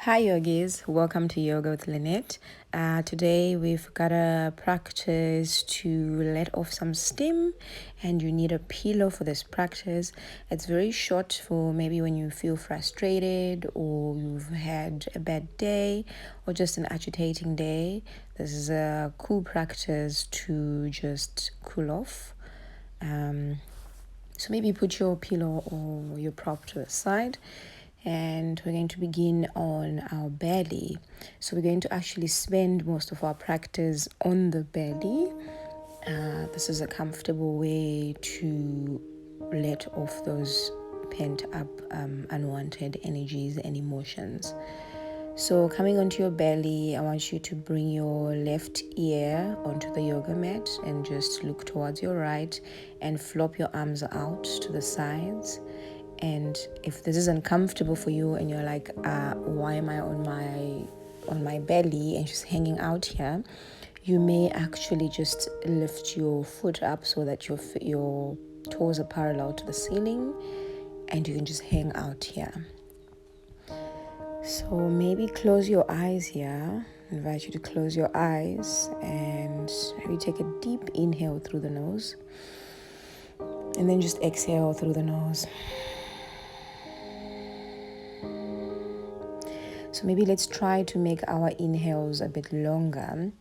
Hi yogis, welcome to Yoga with Lynette. Today we've got a practice to let off some steam, and you need a pillow for this practice. It's very short for maybe when you feel frustrated or you've had a bad day or just an agitating day. This is a cool practice to just cool off. So maybe put your pillow or your prop to the side, and we're going to begin on our belly. So we're going to actually spend most of our practice on the belly. This is a comfortable way to let off those pent up unwanted energies and emotions. So coming onto your belly, I want you to bring your left ear onto the yoga mat and just look towards your right and flop your arms out to the sides. And if this is uncomfortable for you and you're like, why am I on my belly and just hanging out here, you may actually just lift your foot up so that your toes are parallel to the ceiling and you can just hang out here. So maybe close your eyes here. I invite you to close your eyes and maybe take a deep inhale through the nose and then just exhale through the nose. So maybe let's try to make our inhales a bit longer.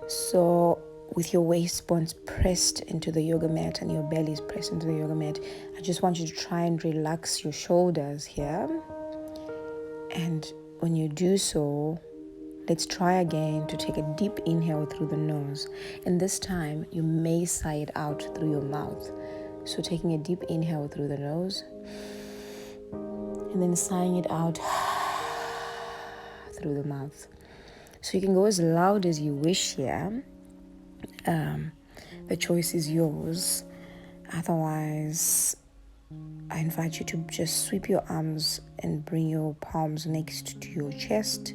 So with your waist bones pressed into the yoga mat and your belly is pressed into the yoga mat, I just want you to try and relax your shoulders here. And when you do so, let's try again to take a deep inhale through the nose. And this time, you may sigh it out through your mouth. So taking a deep inhale through the nose and then sighing it out through the mouth. So you can go as loud as you wish here. The choice is yours. Otherwise, I invite you to just sweep your arms and bring your palms next to your chest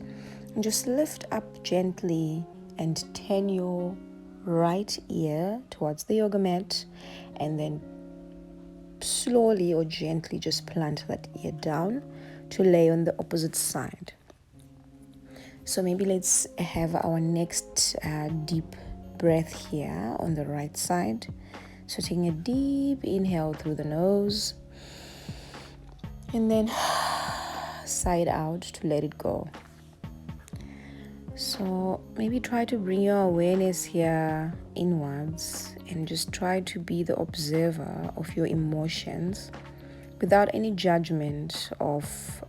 and just lift up gently and turn your right ear towards the yoga mat, and then slowly or gently just plant that ear down to lay on the opposite side. So maybe let's have our next deep breath here on the right side. So taking a deep inhale through the nose and then sigh it out to let it go. So maybe try to bring your awareness here inwards and just try to be the observer of your emotions without any judgment of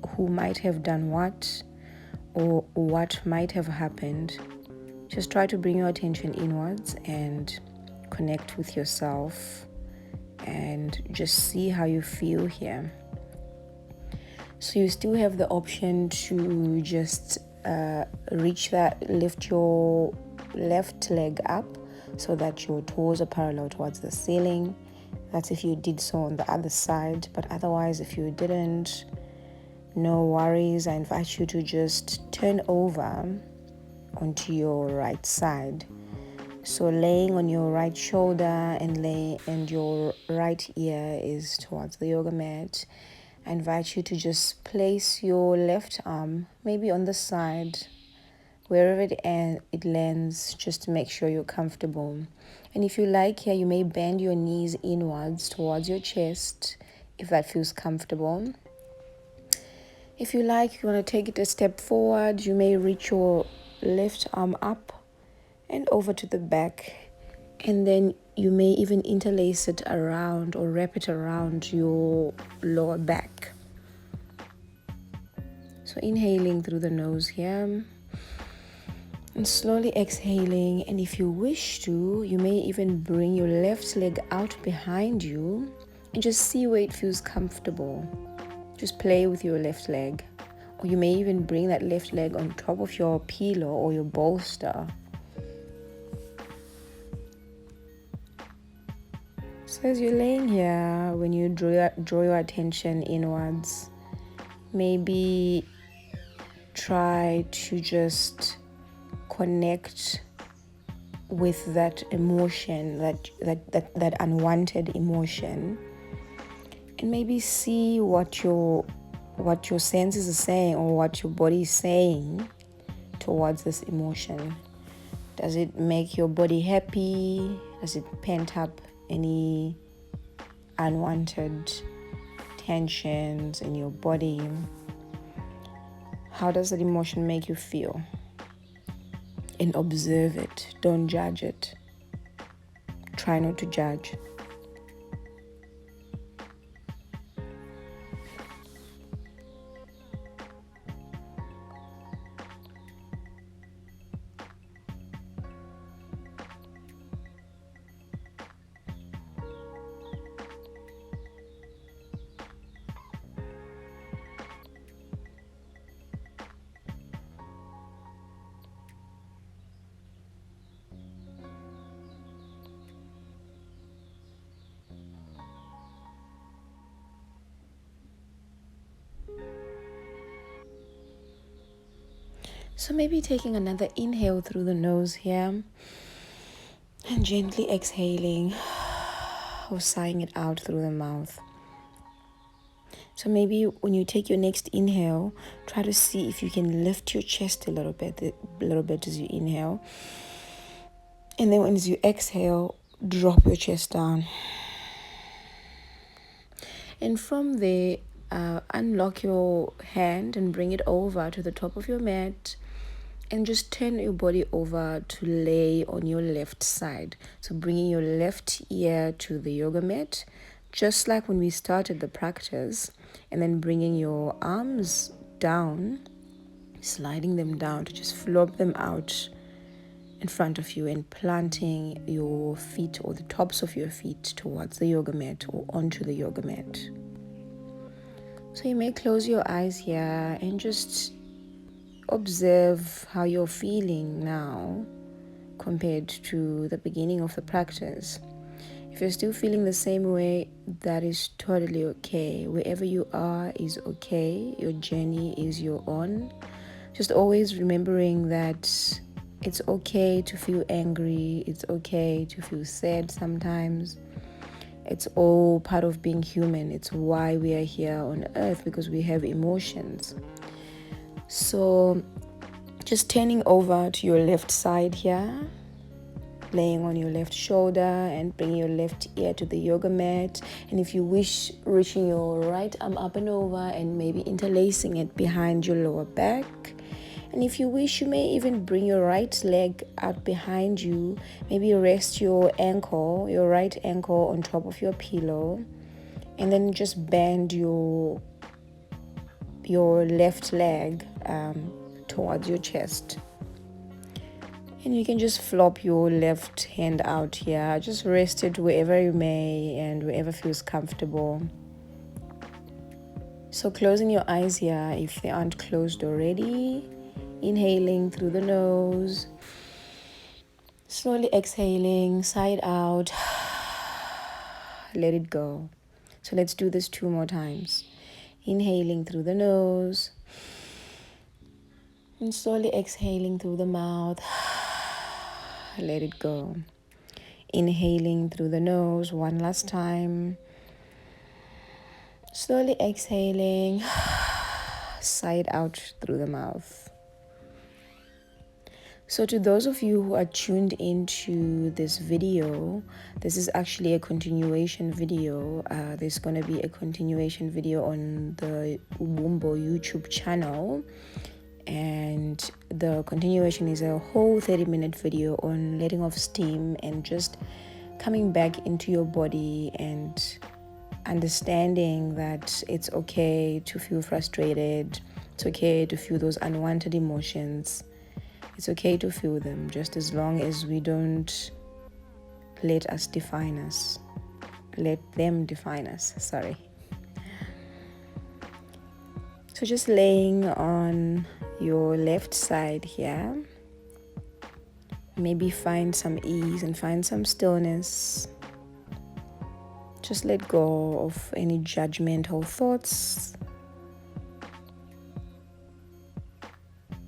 who might have done what or what might have happened. Just try to bring your attention inwards and connect with yourself and just see how you feel here. So you still have the option to just lift your left leg up so that your toes are parallel towards the ceiling. That's if you did so on the other side, but otherwise if you didn't, no worries. I invite you to just turn over onto your right side. So laying on your right shoulder and your right ear is towards the yoga mat. I invite you to just place your left arm maybe on the side, wherever it lands, just to make sure you're comfortable. And if you like here, you may bend your knees inwards towards your chest if that feels comfortable. If you like, you want to take it a step forward, you may reach your left arm up and over to the back, and then you may even interlace it around or wrap it around your lower back. So inhaling through the nose here and slowly exhaling. And if you wish to, you may even bring your left leg out behind you and just see where it feels comfortable. Just play with your left leg, or you may even bring that left leg on top of your pillow or your bolster. So as you're laying here, when you draw your attention inwards, maybe try to just connect with that emotion, that unwanted emotion, and maybe see what your what your senses are saying or what your body is saying towards this emotion. Does it make your body happy? Does it pent up any unwanted tensions in your body? How does that emotion make you feel? And observe it. Don't judge it. Try not to judge. So maybe taking another inhale through the nose here and gently exhaling or sighing it out through the mouth. So maybe when you take your next inhale, try to see if you can lift your chest a little bit as you inhale. And then as you exhale, drop your chest down. And from there, unlock your hand and bring it over to the top of your mat. And just turn your body over to lay on your left side. So bringing your left ear to the yoga mat, just like when we started the practice. And then bringing your arms down, sliding them down to just flop them out in front of you and planting your feet or the tops of your feet towards the yoga mat or onto the yoga mat. So you may close your eyes here and just observe how you're feeling now compared to the beginning of the practice. If you're still feeling the same way, that is totally okay. Wherever you are is okay. Your journey is your own. Just always remembering that it's okay to feel angry. It's okay to feel sad sometimes. It's all part of being human. It's why we are here on earth, because we have emotions. So just turning over to your left side here, laying on your left shoulder and bringing your left ear to the yoga mat. And if you wish, reaching your right arm up and over and maybe interlacing it behind your lower back. And if you wish, you may even bring your right leg out behind you. Maybe rest your right ankle on top of your pillow. And then just bend your left leg towards your chest. And you can just flop your left hand out here. Just rest it wherever you may and wherever feels comfortable. So closing your eyes here if they aren't closed already. Inhaling through the nose. Slowly exhaling, side out. Let it go. So let's do this 2 more times. Inhaling through the nose. And slowly exhaling through the mouth. Let it go. Inhaling through the nose 1 last time. Slowly exhaling. Side out through the mouth. So to those of you who are tuned into this video, this is actually a continuation video. There's going to be a continuation video on the Ubumbo YouTube channel. And the continuation is a whole 30-minute video on letting off steam and just coming back into your body and understanding that it's okay to feel frustrated. It's okay to feel those unwanted emotions. It's okay to feel them, just as long as we don't let us define us. Let them define us, sorry. So just laying on your left side here. Maybe find some ease and find some stillness. Just let go of any judgmental thoughts.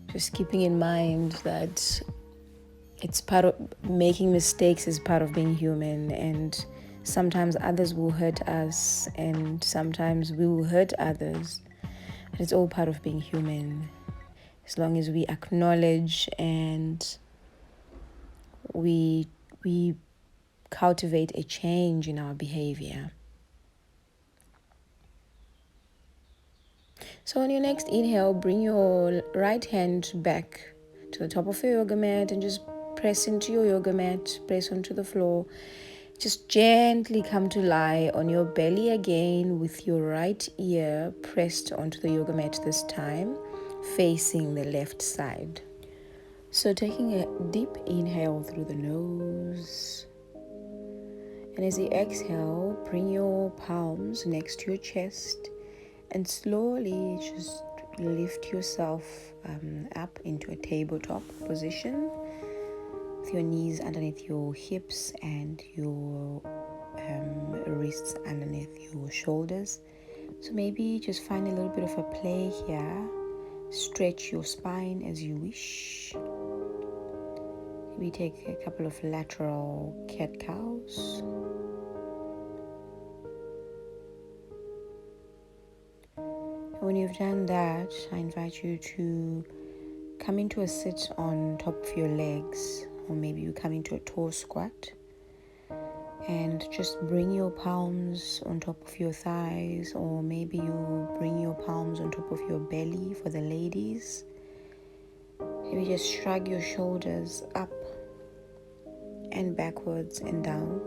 Just keeping in mind that it's part of making mistakes is part of being human, and sometimes others will hurt us and sometimes we will hurt others. It's all part of being human. As long as we acknowledge and we cultivate a change in our behavior. So on your next inhale, bring your right hand back to the top of your yoga mat and just press into your yoga mat, press onto the floor. Just gently come to lie on your belly again with your right ear pressed onto the yoga mat this time, facing the left side. So taking a deep inhale through the nose. And as you exhale, bring your palms next to your chest and slowly just lift yourself up into a tabletop position with your knees underneath your hips and your wrists underneath your shoulders. So maybe just find a little bit of a play here. Stretch your spine as you wish. Maybe take a couple of lateral cat-cows. When you've done that, I invite you to come into a sit on top of your legs, or maybe you come into a toe squat, and just bring your palms on top of your thighs, or maybe you bring your palms on top of your belly for the ladies. Maybe just shrug your shoulders up and backwards and down.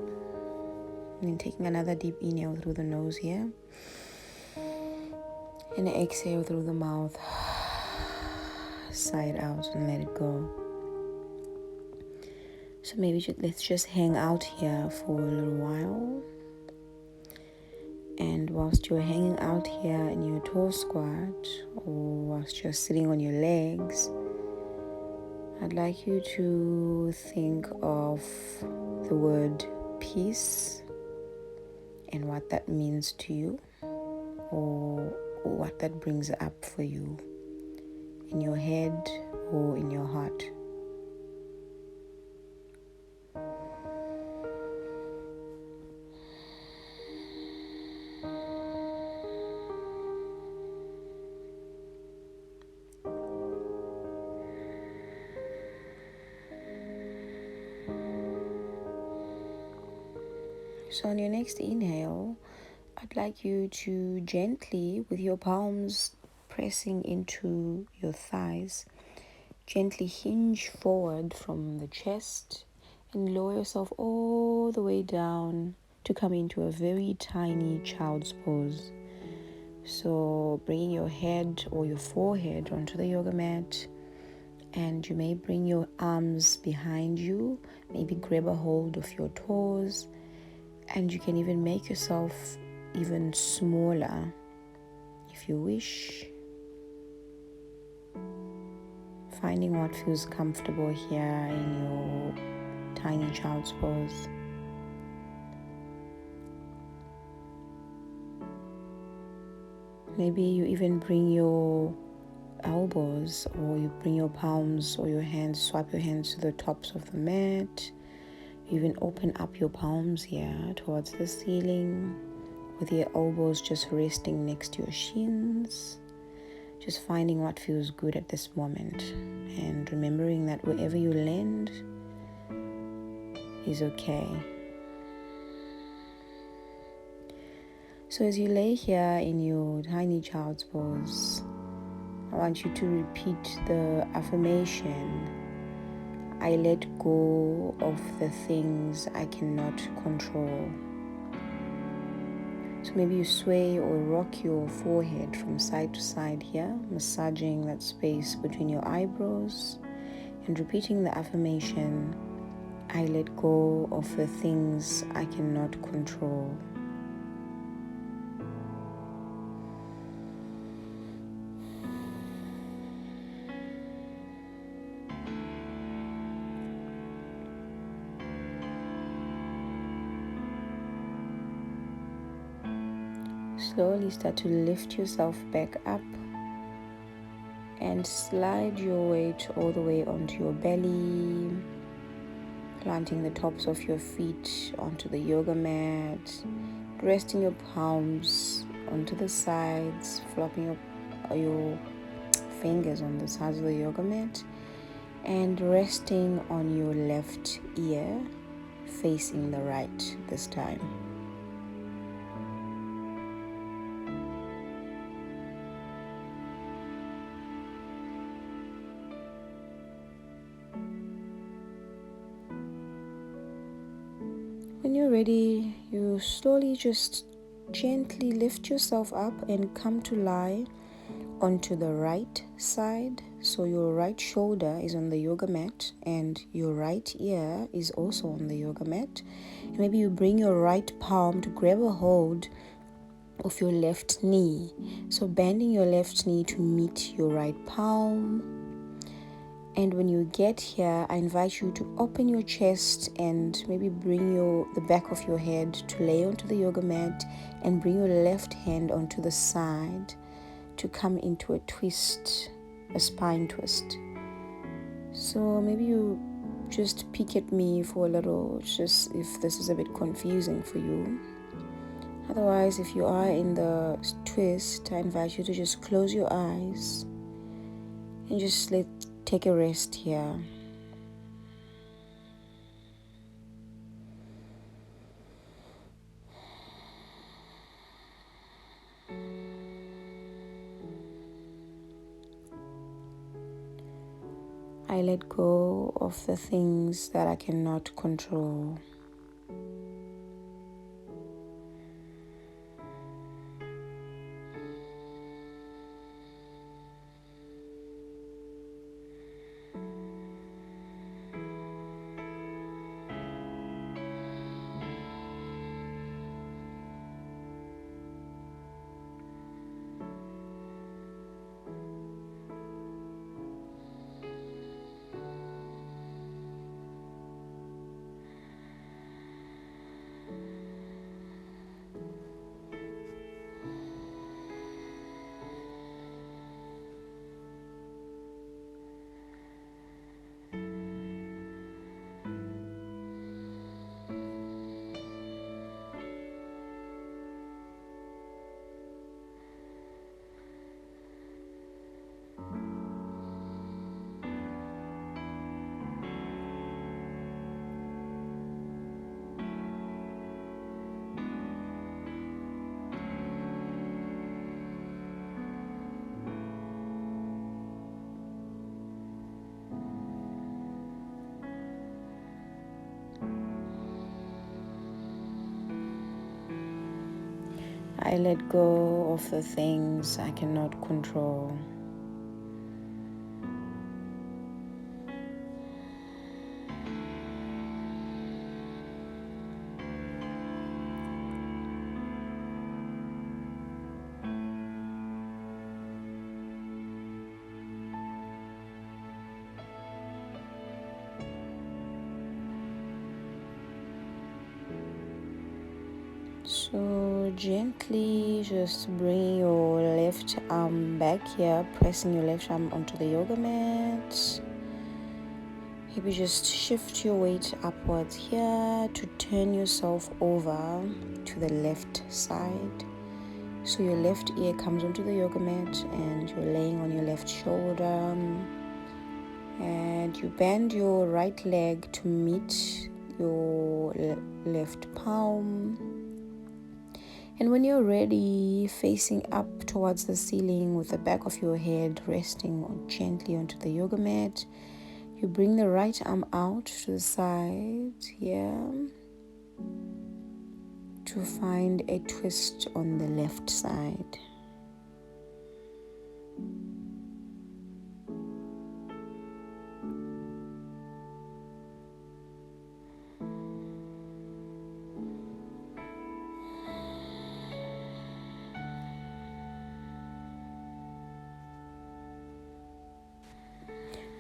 And then taking another deep inhale through the nose here. And exhale through the mouth, side out, and let it go. So maybe let's just hang out here for a little while. And whilst you're hanging out here in your toe squat, or whilst you're sitting on your legs, I'd like you to think of the word peace and what that means to you, or what that brings up for you in your head or in your heart. So on your next inhale, I'd like you to gently, with your palms pressing into your thighs, gently hinge forward from the chest and lower yourself all the way down to come into a very tiny child's pose. So bringing your head or your forehead onto the yoga mat, and you may bring your arms behind you, maybe grab a hold of your toes, and you can even make yourself even smaller if you wish. Finding what feels comfortable here in your tiny child's pose. Maybe you even bring your elbows, or you bring your palms or your hands, swap your hands to the tops of the mat. You even open up your palms here towards the ceiling, with your elbows just resting next to your shins. Just finding what feels good at this moment, and remembering that wherever you land is okay. So as you lay here in your tiny child's pose, I want you to repeat the affirmation: I let go of the things I cannot control. So maybe you sway or rock your forehead from side to side here, massaging that space between your eyebrows and repeating the affirmation: I let go of the things I cannot control. Slowly start to lift yourself back up and slide your weight all the way onto your belly, planting the tops of your feet onto the yoga mat, resting your palms onto the sides, flopping your your fingers on the sides of the yoga mat and resting on your left ear, facing the right this time. When you're ready, you slowly just gently lift yourself up and come to lie onto the right side. So your right shoulder is on the yoga mat and your right ear is also on the yoga mat. And maybe you bring your right palm to grab a hold of your left knee. So bending your left knee to meet your right palm. And when you get here, I invite you to open your chest and maybe bring the back of your head to lay onto the yoga mat and bring your left hand onto the side to come into a twist, a spine twist. So maybe you just peek at me for a little, just if this is a bit confusing for you. Otherwise, if you are in the twist, I invite you to just close your eyes and just take a rest here. I let go of the things that I cannot control. I let go of the things I cannot control. So gently just bring your left arm back here, pressing your left arm onto the yoga mat. Maybe just shift your weight upwards here to turn yourself over to the left side. So your left ear comes onto the yoga mat and you're laying on your left shoulder. And you bend your right leg to meet your left palm. And when you're ready, facing up towards the ceiling with the back of your head resting gently onto the yoga mat, you bring the right arm out to the side here to find a twist on the left side.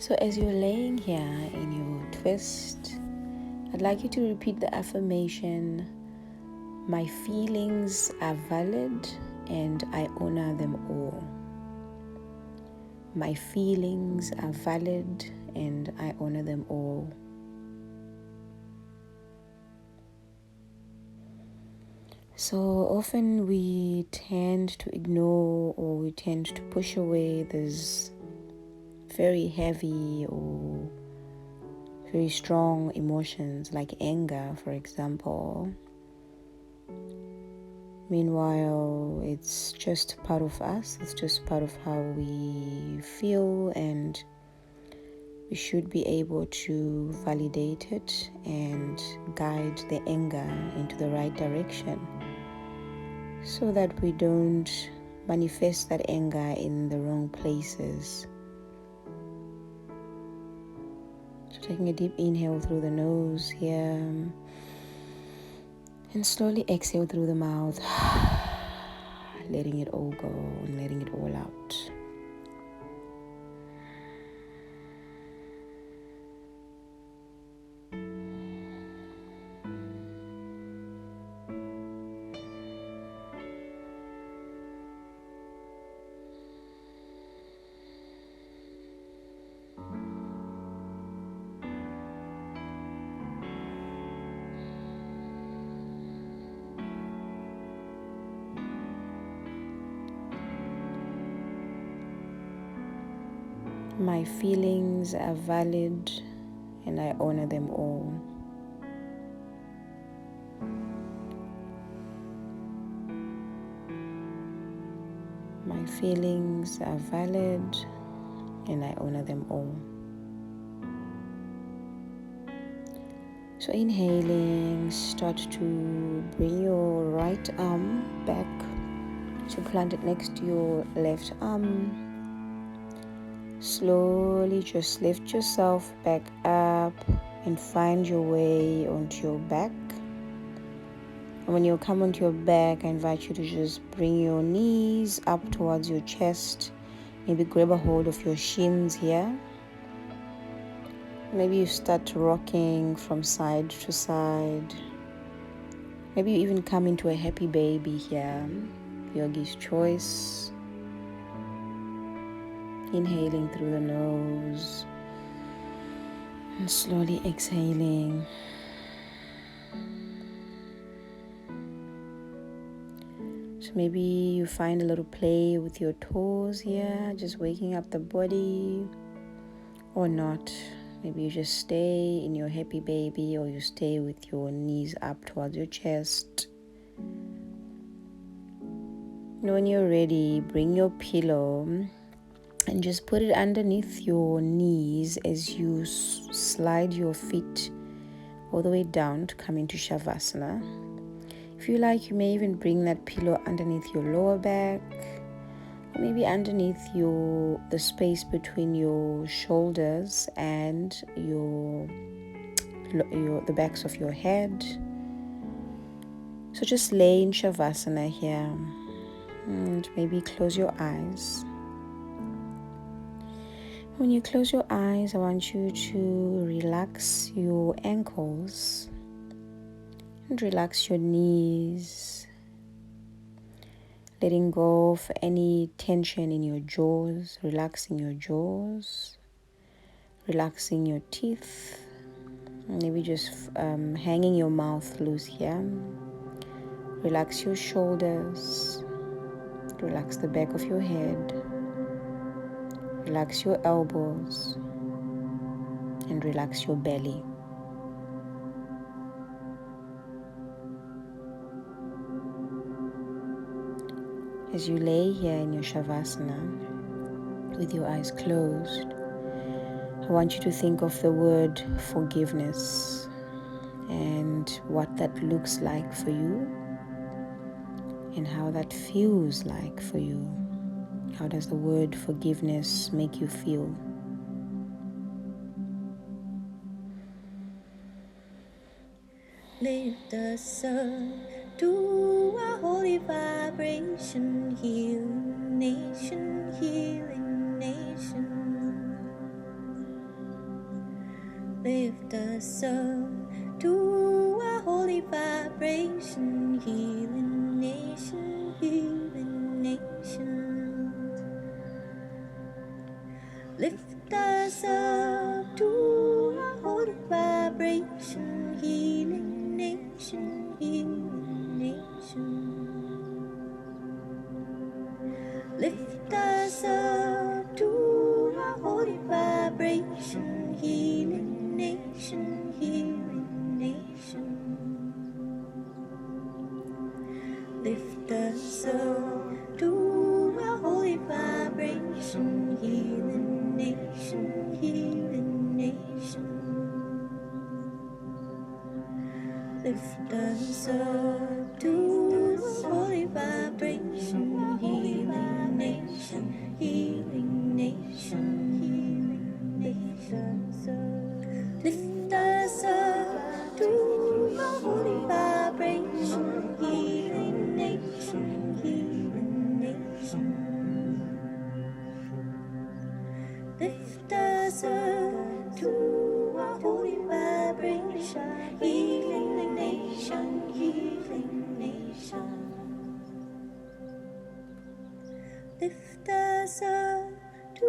So as you're laying here in your twist, I'd like you to repeat the affirmation, my feelings are valid and I honor them all. My feelings are valid and I honor them all. So often we tend to ignore or we tend to push away these very heavy or very strong emotions like anger, for example. Meanwhile, it's just part of us, it's just part of how we feel, and we should be able to validate it and guide the anger into the right direction so that we don't manifest that anger in the wrong places. So taking a deep inhale through the nose here and slowly exhale through the mouth, letting it all go and letting it all out. My feelings are valid and I honor them all. My feelings are valid and I honor them all. So inhaling, start to bring your right arm back. So plant it next to your left arm. Slowly just lift yourself back up and find your way onto your back. And when you come onto your back, I invite you to just bring your knees up towards your chest. Maybe grab a hold of your shins here. Maybe you start rocking from side to side. Maybe you even come into a happy baby here. Yogi's choice. Inhaling through the nose and slowly exhaling. So maybe you find a little play with your toes here, just waking up the body, or not. Maybe you just stay in your happy baby, or you stay with your knees up towards your chest. And when you're ready, bring your pillow and just put it underneath your knees as you slide your feet all the way down to come into Shavasana. If you like, you may even bring that pillow underneath your lower back, or maybe underneath the space between your shoulders and the backs of your head. So just lay in Shavasana here and maybe close your eyes. When you close your eyes, I want you to relax your ankles and relax your knees, letting go of any tension in your jaws, relaxing your jaws, relaxing your teeth, maybe just hanging your mouth loose here. Relax your shoulders, relax the back of your head, relax your elbows, and relax your belly. As you lay here in your Shavasana with your eyes closed, I want you to think of the word forgiveness and what that looks like for you and how that feels like for you. How does the word forgiveness make you feel? Lift us up to a holy vibration, healing nation, healing nation. Lift us up to a holy vibration, healing nation, healing nation. Lift us up to a holy vibration, healing nation, healing nation. Lift us up to a holy vibration, healing nation, healing nation. Lift us up to a holy vibration, healing nation, healing nation. Lift us up to a holy vibration, healing nation, healing nation, healing nation. Lift us up to a holy vibration, healing nation, healing nation. Lift us up to a holy vibration, healing nation, healing nation. Lift us up to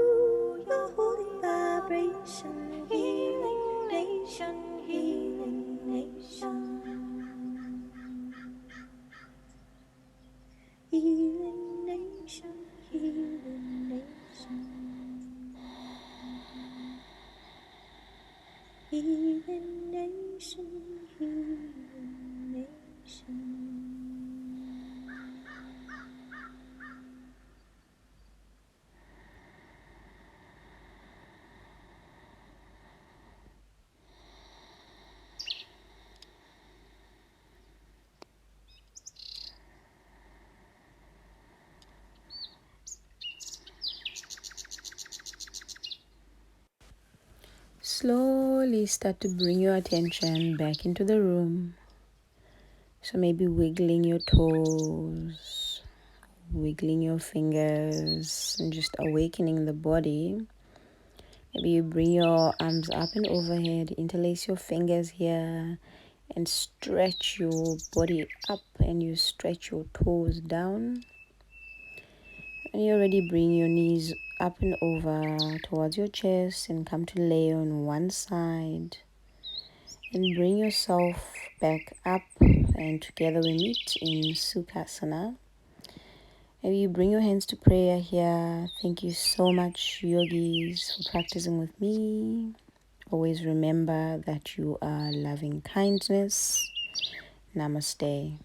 your holy vibration, healing nation, healing nation. Healing nation, healing nation. Healing nation, healing nation. Slowly start to bring your attention back into the room. So maybe wiggling your toes, wiggling your fingers, and just awakening the body. Maybe you bring your arms up and overhead, interlace your fingers here, and stretch your body up, and you stretch your toes down. And you already bring your knees up and over towards your chest and come to lay on one side. And bring yourself back up, and together we meet in Sukhasana. Maybe you bring your hands to prayer here. Thank you so much, yogis, for practicing with me. Always remember that you are loving kindness. Namaste.